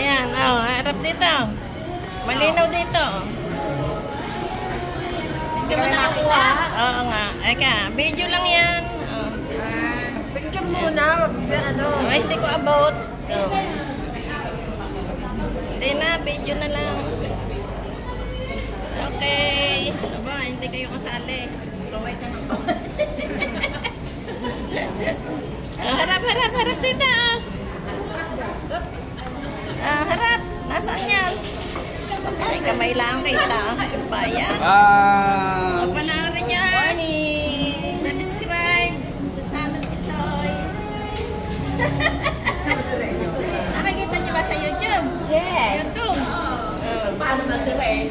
Ayan, oh, harap dito. Malinaw dito. Hindi mo nakakuha. Oo nga. Eka, video lang yan. Oh. Picture muna. Ano? Ay, hindi ko about. Oh. Hindi na, video na lang. Okay. Aba, hindi kayo kasali. Provide ka ng harap dito. Harap. Nasaan yan? Ay, kamay lang kita. Bayan. Panoorin niyo ha. Subscribe. Susana Tisoy. Nakikita niyo ba sa YouTube? Yes. YouTube. Paano ba sila eh?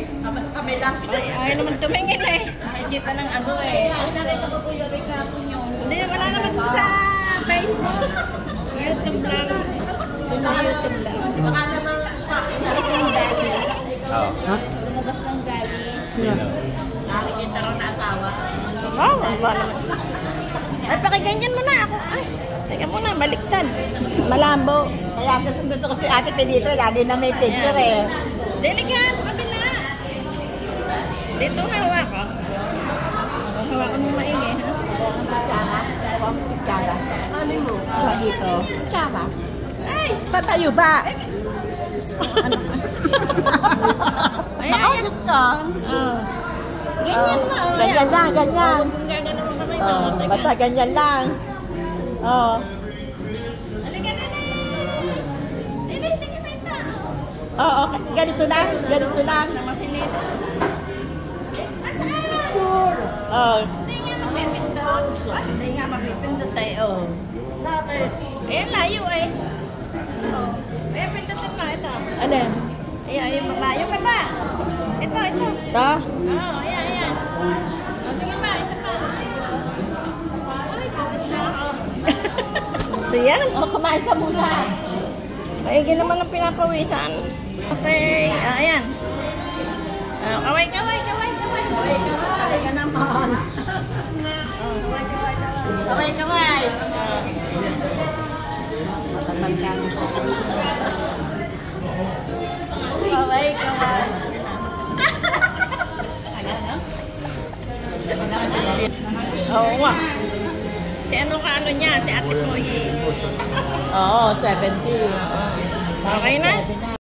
Kami lang. Ay naman tumingin eh. Nakikita ng ano eh. Ay, nakita ko po yung rekapon nyo. Hindi, wala naman sa Facebook. YouTube lang. YouTube lang. Baka naman sa akin. Lumabas ng gali. Nakikita raw na asawa. Oh, wala naman. Ay, pakiganyan mo na ako. Ay, teka muna, baliktad. Malabo. Kaya gusto ko si ate Pedito. Lagi na may picture eh. Dili ka, sa kabila. Dito hawak ko. Hawakan mo maigi. Ano mo? Dito. Tsaka. Ay, Patayo ba? ay, Nakaudis ka? ganyan na. Oh, Ganyan lang, ganyan. Kung gagano mo kamay Oh, mo. basta ganyan lang. Oh. Halika na na. Dili, hindi kita. Oo, ganito lang. Ganito lang. Sa masilita. Oh. Hindi nga mapipindot. Hindi nga mapipindot tayo. Bakit? Eh, layo eh. Eh, pindutin mo. Ito. Alin? Ayan, malayo ka ba? Ito. Ito? Oo, ayan. O, sige ba, isa pa. Ay, pagkas na ako. Ito yan. Oh, kumain ka muna. Maigi naman ang pinapawisan. Okay, ayan. Kaway. Kaway ka naman. Kaway. Matagal ka. Kaway. Oo nga. Si ano ka ano niya? Si ate mo. Oo, 70. Okay na?